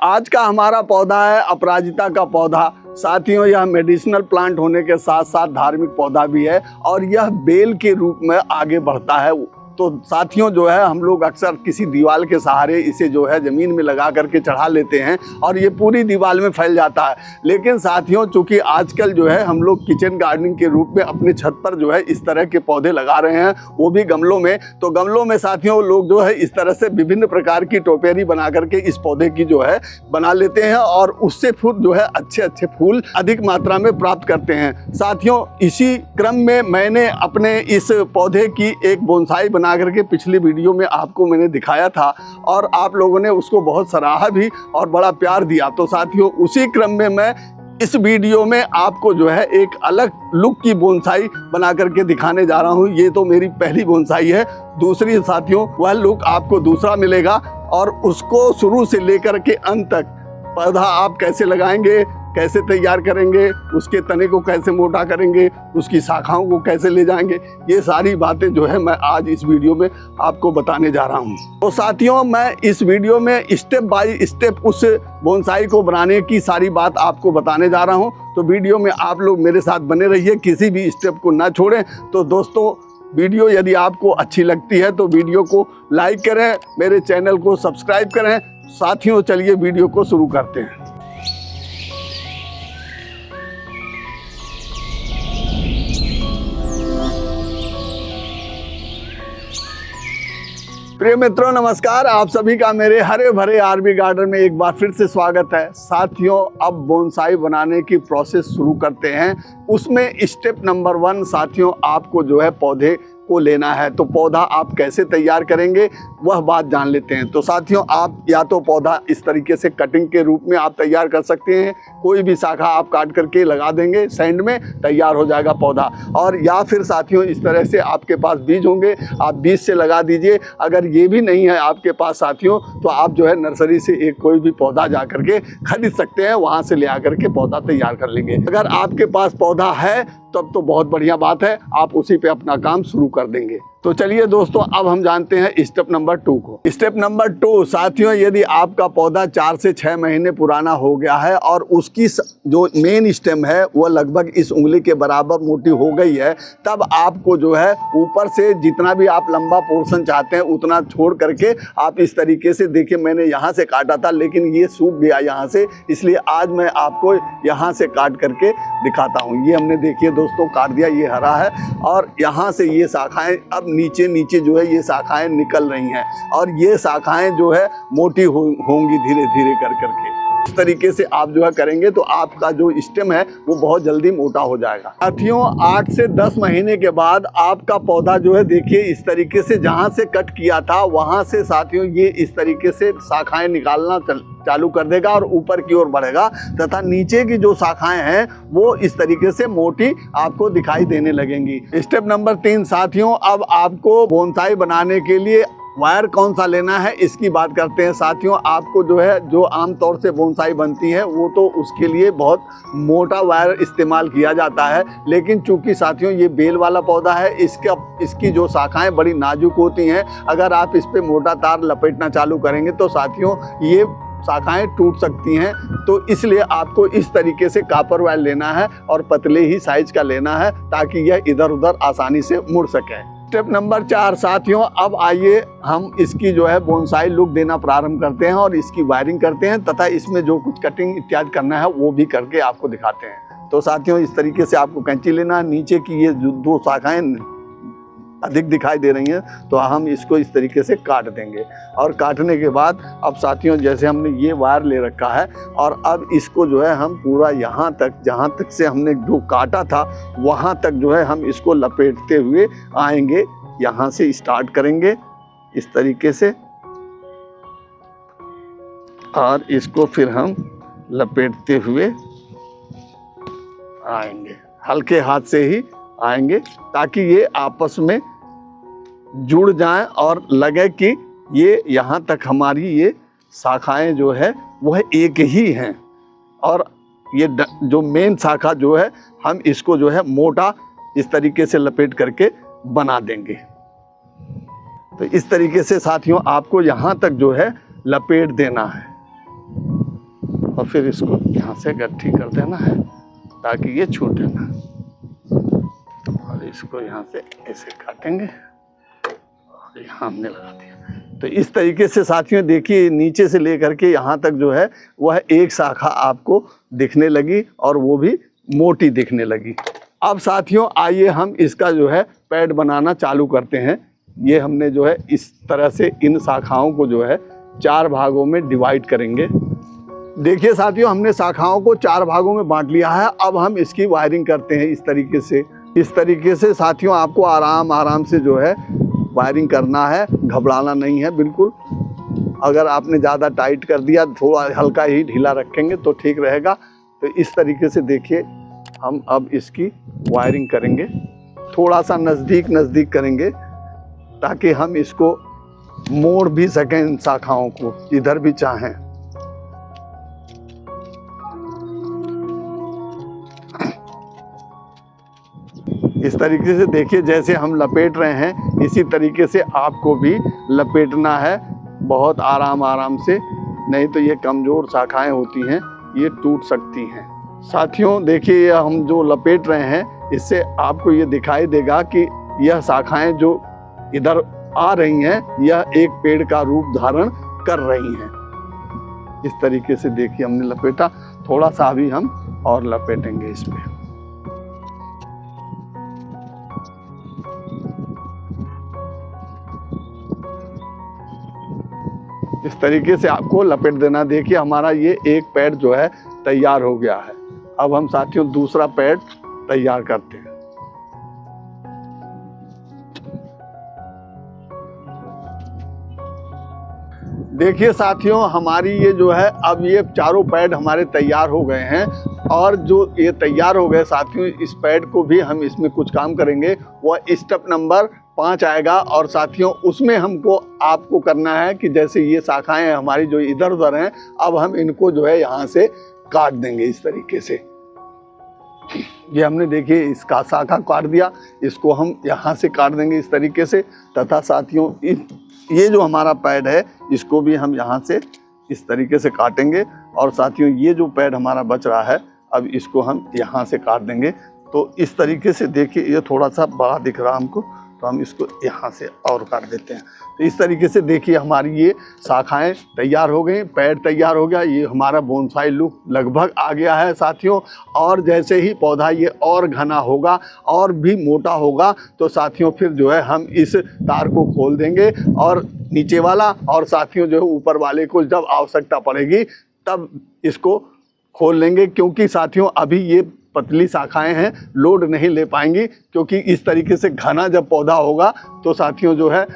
आज का हमारा पौधा है अपराजिता का पौधा। साथियों, यह मेडिसिनल प्लांट होने के साथ साथ धार्मिक पौधा भी है और यह बेल के रूप में आगे बढ़ता है। तो साथियों जो है हम लोग अक्सर किसी दीवार के सहारे इसे जो है ज़मीन में लगा करके चढ़ा लेते हैं और ये पूरी दीवार में फैल जाता है। लेकिन साथियों, चूंकि आजकल जो है हम लोग किचन गार्डनिंग के रूप में अपने छत पर जो है इस तरह के पौधे लगा रहे हैं, वो भी गमलों में। तो गमलों में साथियों लोग जो है इस तरह से विभिन्न प्रकार की टोपेरी बना करके इस पौधे की जो है बना लेते हैं और उससे फिर जो है अच्छे अच्छे फूल अधिक मात्रा में प्राप्त करते हैं। साथियों, इसी क्रम में मैंने अपने इस पौधे की एक बोनसाई बना करके पिछली वीडियो में आपको मैंने दिखाया था और आप लोगों ने उसको बहुत सराहा भी और बड़ा प्यार दिया। तो साथियों, उसी क्रम में मैं इस वीडियो में आपको जो है एक अलग लुक की बोनसाई बना करके दिखाने जा रहा हूँ। ये तो मेरी पहली बोनसाई है। दूसरी साथियों वह लुक आपको दूसरा मिलेगा और उसको शुरू से लेकर के अंत तक पौधा आप कैसे लगाएंगे, कैसे तैयार करेंगे, उसके तने को कैसे मोटा करेंगे, उसकी शाखाओं को कैसे ले जाएंगे, ये सारी बातें जो है मैं आज इस वीडियो में आपको बताने जा रहा हूँ। तो साथियों, मैं इस वीडियो में स्टेप बाय स्टेप उस बोनसाई को बनाने की सारी बात आपको बताने जा रहा हूँ। तो वीडियो में आप लोग मेरे साथ बने रहिए, किसी भी स्टेप को ना छोड़ें। तो दोस्तों, वीडियो यदि आपको अच्छी लगती है तो वीडियो को लाइक करें, मेरे चैनल को सब्सक्राइब करें। साथियों, चलिए वीडियो को शुरू करते हैं। प्रिय मित्रों, नमस्कार। आप सभी का मेरे हरे भरे आरबी गार्डन में एक बार फिर से स्वागत है। साथियों, अब बोनसाई बनाने की प्रोसेस शुरू करते हैं। उसमें स्टेप नंबर 1 साथियों, आपको जो है पौधे को लेना है। तो पौधा आप कैसे तैयार करेंगे वह बात जान लेते हैं। तो साथियों, आप या तो पौधा इस तरीके से कटिंग के रूप में आप तैयार कर सकते हैं। कोई भी शाखा आप काट करके लगा देंगे, सैंड में तैयार हो जाएगा पौधा। और या फिर साथियों, इस तरह से आपके पास बीज होंगे, आप बीज से लगा दीजिए। अगर ये भी नहीं है आपके पास साथियों, तो आप जो है नर्सरी से एक कोई भी पौधा जा करके खरीद सकते हैं, वहाँ से ले आकर के पौधा तैयार कर लेंगे। अगर आपके पास पौधा है तब तो बहुत बढ़िया बात है, आप उसी पे अपना काम शुरू कर देंगे। तो चलिए दोस्तों, अब हम जानते हैं स्टेप नंबर 2 को। स्टेप नंबर 2 साथियों, यदि आपका पौधा 4 से 6 महीने पुराना हो गया है और उसकी जो मेन स्टेम है वह लगभग इस उंगली के बराबर मोटी हो गई है, तब आपको जो है ऊपर से जितना भी आप लंबा पोर्शन चाहते हैं उतना छोड़ करके आप इस तरीके से, देखिए मैंने यहाँ से काटा था लेकिन ये सूख गया यहाँ से, इसलिए आज मैं आपको यहाँ से काट करके दिखाता हूँ। ये हमने देखिए दोस्तों काट दिया, ये हरा है और यहाँ से ये शाखाएं अब नीचे नीचे जो है ये शाखाएं निकल रही हैं और ये शाखाएं जो है मोटी होंगी धीरे धीरे कर करके। इस तरीके से आप जो है करेंगे तो आपका जो स्टेम है वो बहुत जल्दी मोटा हो जाएगा। साथियों, 8 से 10 महीने के बाद आपका पौधा जो है देखिए इस तरीके से जहाँ से कट किया था वहाँ से साथियों ये इस तरीके से शाखाएं निकालना चालू कर देगा और ऊपर की ओर बढ़ेगा तथा नीचे की जो शाखाएं हैं वो इस तरीके से मोटी आपको दिखाई देने लगेंगी। स्टेप नंबर 3 साथियों, अब आपको बोनसाई बनाने के लिए वायर कौन सा लेना है इसकी बात करते हैं। साथियों, आपको जो है जो आमतौर से बोनसाई बनती है वो तो उसके लिए बहुत मोटा वायर इस्तेमाल किया जाता है, लेकिन चूंकि साथियों ये बेल वाला पौधा है, इसकी जो शाखाएं बड़ी नाजुक होती हैं। अगर आप इस पे मोटा तार लपेटना चालू करेंगे तो साथियों ये शाखाएं टूट सकती हैं। तो इसलिए आपको इस तरीके से कॉपर वायर लेना है और पतले ही साइज का लेना है ताकि यह इधर उधर आसानी से मुड़ सके। स्टेप नंबर 4 साथियों, अब आइए हम इसकी जो है बोनसाई लुक देना प्रारंभ करते हैं और इसकी वायरिंग करते हैं तथा इसमें जो कुछ कटिंग इत्यादि करना है वो भी करके आपको दिखाते हैं। तो साथियों, इस तरीके से आपको कैंची लेना है। नीचे की ये जो 2 शाखाएं अधिक दिखाई दे रही हैं तो हम इसको इस तरीके से काट देंगे और काटने के बाद अब साथियों जैसे हमने ये वायर ले रखा है और अब इसको जो है हम पूरा यहाँ तक, जहाँ तक से हमने जो काटा था वहाँ तक जो है हम इसको लपेटते हुए आएंगे। यहाँ से स्टार्ट करेंगे इस तरीके से और इसको फिर हम लपेटते हुए आएंगे, हल्के हाथ से ही आएंगे ताकि ये आपस में जुड़ जाएं और लगे कि ये यहाँ तक हमारी ये शाखाएं जो है वह एक ही हैं और ये जो मेन शाखा जो है हम इसको जो है मोटा इस तरीके से लपेट करके बना देंगे। तो इस तरीके से साथियों आपको यहाँ तक जो है लपेट देना है। और फिर इसको यहाँ से गट्ठी कर देना है ताकि ये छूटे ना, और इसको यहाँ से ऐसे काटेंगे और यहाँ हमने लगा दिया। तो इस तरीके से साथियों देखिए नीचे से लेकर के यहाँ तक जो है वह एक शाखा आपको दिखने लगी और वो भी मोटी दिखने लगी। अब साथियों आइए हम इसका जो है पैड बनाना चालू करते हैं। ये हमने जो है इस तरह से इन शाखाओं को जो है 4 भागों में डिवाइड करेंगे। देखिए साथियों हमने शाखाओं को 4 भागों में बांट लिया है। अब हम इसकी वायरिंग करते हैं इस तरीके से साथियों आपको आराम से जो है वायरिंग करना है, घबराना नहीं है बिल्कुल। अगर आपने ज़्यादा टाइट कर दिया, थोड़ा हल्का ही ढीला रखेंगे तो ठीक रहेगा। तो इस तरीके से देखिए हम अब इसकी वायरिंग करेंगे, थोड़ा सा नज़दीक करेंगे ताकि हम इसको मोड़ भी सकें इन शाखाओं को जिधर भी चाहें। इस तरीके से देखिए जैसे हम लपेट रहे हैं इसी तरीके से आपको भी लपेटना है, बहुत आराम से, नहीं तो ये कमज़ोर शाखाएं होती हैं, ये टूट सकती हैं। साथियों देखिए ये हम जो लपेट रहे हैं इससे आपको ये दिखाई देगा कि यह शाखाएं जो इधर आ रही हैं यह एक पेड़ का रूप धारण कर रही हैं। इस तरीके से देखिए हमने लपेटा, थोड़ा सा अभी हम और लपेटेंगे इसमें। इस तरीके से आपको लपेट देना। देखिए हमारा ये एक पैड जो है तैयार हो गया है। अब हम साथियों दूसरा पैड तैयार करते हैं। देखिए साथियों हमारी ये जो है अब ये चारों पैड हमारे तैयार हो गए हैं, और जो ये तैयार हो गए साथियों इस पैड को भी हम इसमें कुछ काम करेंगे। वह स्टेप नंबर 5 आएगा, और साथियों उसमें हमको आपको करना है कि जैसे ये शाखाएं हमारी जो इधर उधर हैं अब हम इनको जो है यहाँ से काट देंगे इस तरीके से। ये हमने देखिए इसका शाखा काट दिया, इसको हम यहाँ से काट देंगे इस तरीके से। तथा साथियों ये जो हमारा पैड है इसको भी हम यहाँ से इस तरीके से काटेंगे, और साथियों ये जो पैड हमारा बच रहा है अब इसको हम यहाँ से काट देंगे। तो इस तरीके से देखिए ये थोड़ा सा बड़ा दिख रहा हमको, तो हम इसको यहाँ से और काट देते हैं। तो इस तरीके से देखिए हमारी ये शाखाएं तैयार हो गई, पैड तैयार हो गया, ये हमारा बोनसाई लुक लगभग आ गया है साथियों। और जैसे ही पौधा ये और घना होगा और भी मोटा होगा तो साथियों फिर जो है हम इस तार को खोल देंगे, और नीचे वाला और साथियों जो है ऊपर वाले को जब आवश्यकता पड़ेगी तब इसको खोल लेंगे, क्योंकि साथियों अभी ये पतली शाखाएं हैं, लोड नहीं ले पाएंगी, क्योंकि इस तरीके से घना जब पौधा होगा तो साथियों जो है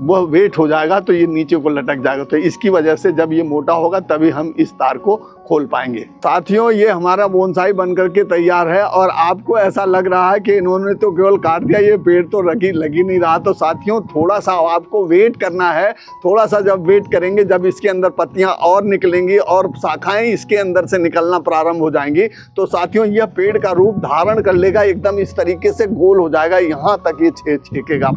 वह वेट हो जाएगा तो ये नीचे को लटक जाएगा। तो इसकी वजह से जब ये मोटा होगा तभी हम इस तार को खोल पाएंगे। साथियों ये हमारा बोनसाई बनकर के तैयार है, और आपको ऐसा लग रहा है कि इन्होंने तो केवल काट दिया, ये पेड़ तो लगी नहीं रहा। तो साथियों थोड़ा सा आपको वेट करना है, थोड़ा सा जब वेट करेंगे, जब इसके अंदर पत्तियां और निकलेंगी और शाखाएं इसके अंदर से निकलना प्रारंभ हो जाएंगी तो साथियों यह पेड़ का रूप धारण कर लेगा, एकदम इस तरीके से गोल हो जाएगा। यहाँ तक ये छेकेगा,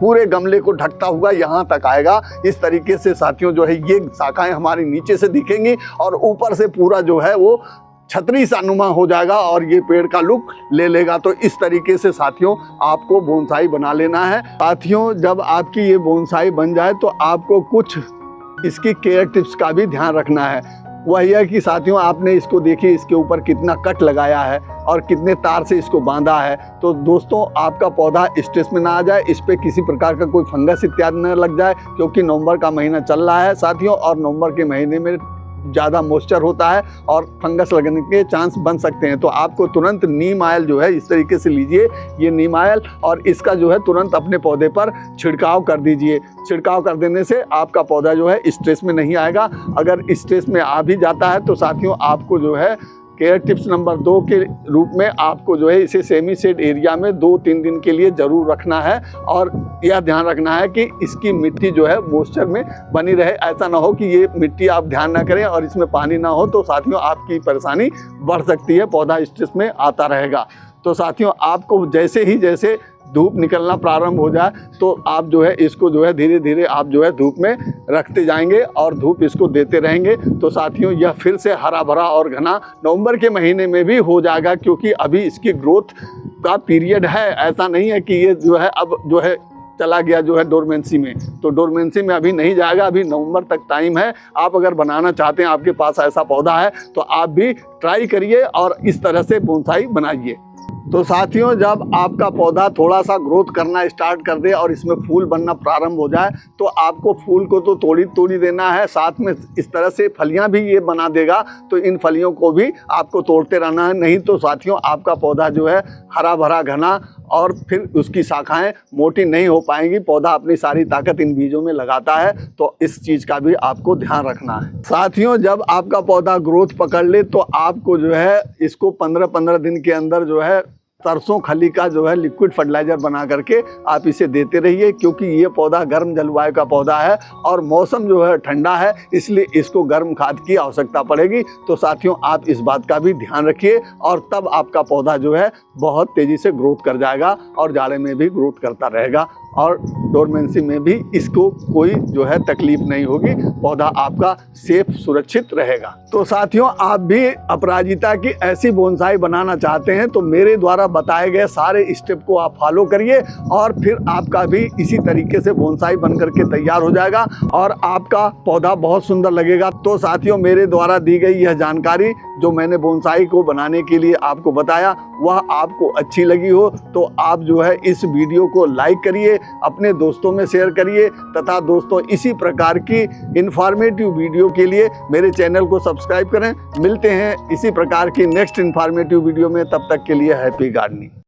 पूरे गमले को ढकता हुआ यहाँ तक आएगा। इस तरीके से साथियों जो है ये शाखाएं हमारी नीचे से दिखेंगी और ऊपर से पूरा जो है वो छतरी सा नुमा हो जाएगा और ये पेड़ का लुक ले लेगा। तो इस तरीके से साथियों आपको बोनसाई बना लेना है। साथियों जब आपकी ये बोनसाई बन जाए तो आपको कुछ इसकी केयर टिप्स का भी ध्यान रखना है। वह यह कि साथियों आपने इसको देखिए इसके ऊपर कितना कट लगाया है और कितने तार से इसको बांधा है। तो दोस्तों आपका पौधा स्ट्रेस में ना आ जाए, इस पे किसी प्रकार का कोई फंगस इत्यादि न लग जाए, क्योंकि नवंबर का महीना चल रहा है साथियों, और नवंबर के महीने में ज़्यादा मॉइस्चर होता है और फंगस लगने के चांस बन सकते हैं। तो आपको तुरंत नीम ऑयल जो है इस तरीके से लीजिए, ये नीम ऑयल, और इसका जो है तुरंत अपने पौधे पर छिड़काव कर दीजिए। छिड़काव कर देने से आपका पौधा जो है स्ट्रेस में नहीं आएगा। अगर स्ट्रेस में आ भी जाता है तो साथियों आपको जो है केयर टिप्स नंबर 2 के रूप में आपको जो है इसे सेमी सेड एरिया में 2-3 दिन के लिए ज़रूर रखना है, और यह ध्यान रखना है कि इसकी मिट्टी जो है मॉइस्चर में बनी रहे। ऐसा ना हो कि ये मिट्टी आप ध्यान ना करें और इसमें पानी ना हो, तो साथियों आपकी परेशानी बढ़ सकती है, पौधा स्ट्रेस में आता रहेगा। तो साथियों आपको जैसे धूप निकलना प्रारंभ हो जाए तो आप जो है इसको जो है धीरे धीरे आप जो है धूप में रखते जाएंगे और धूप इसको देते रहेंगे। तो साथियों यह फिर से हरा भरा और घना नवंबर के महीने में भी हो जाएगा, क्योंकि अभी इसकी ग्रोथ का पीरियड है। ऐसा नहीं है कि ये जो है अब जो है चला गया जो है डोरमेंसी में, तो डोरमेंसी में अभी नहीं जाएगा, अभी नवंबर तक टाइम है। आप अगर बनाना चाहते हैं, आपके पास ऐसा पौधा है तो आप भी ट्राई करिए और इस तरह से बोनसाई बनाइए। तो साथियों जब आपका पौधा थोड़ा सा ग्रोथ करना स्टार्ट कर दे और इसमें फूल बनना प्रारंभ हो जाए तो आपको फूल को तो तोड़ी देना है, साथ में इस तरह से फलियां भी ये बना देगा, तो इन फलियों को भी आपको तोड़ते रहना है। नहीं तो साथियों आपका पौधा जो है हरा भरा घना और फिर उसकी शाखाएं मोटी नहीं हो पाएंगी। पौधा अपनी सारी ताकत इन बीजों में लगाता है, तो इस चीज़ का भी आपको ध्यान रखना है। साथियों जब आपका पौधा ग्रोथ पकड़ ले तो आपको जो है इसको 15-15 दिन के अंदर जो है सरसों खली का जो है लिक्विड फर्टिलाइजर बना करके आप इसे देते रहिए, क्योंकि ये पौधा गर्म जलवायु का पौधा है और मौसम जो है ठंडा है, इसलिए इसको गर्म खाद की आवश्यकता पड़ेगी। तो साथियों आप इस बात का भी ध्यान रखिए और तब आपका पौधा जो है बहुत तेज़ी से ग्रोथ कर जाएगा और जाड़े में भी ग्रोथ करता रहेगा और डोरमेंसी में भी इसको कोई जो है तकलीफ नहीं होगी, पौधा आपका सेफ सुरक्षित रहेगा। तो साथियों आप भी अपराजिता की ऐसी बोनसाई बनाना चाहते हैं तो मेरे द्वारा बताए गए सारे स्टेप को आप फॉलो करिए और फिर आपका भी इसी तरीके से बोनसाई बन करके तैयार हो जाएगा और आपका पौधा बहुत सुंदर लगेगा। तो साथियों मेरे द्वारा दी गई यह जानकारी जो मैंने बोनसाई को बनाने के लिए आपको बताया वह आपको अच्छी लगी हो तो आप जो है इस वीडियो को लाइक करिए, अपने दोस्तों में शेयर करिए तथा दोस्तों इसी प्रकार की इंफॉर्मेटिव वीडियो के लिए मेरे चैनल को सब्सक्राइब करें। मिलते हैं इसी प्रकार की नेक्स्ट इंफॉर्मेटिव वीडियो में, तब तक के लिए हैप्पी गार्डनिंग।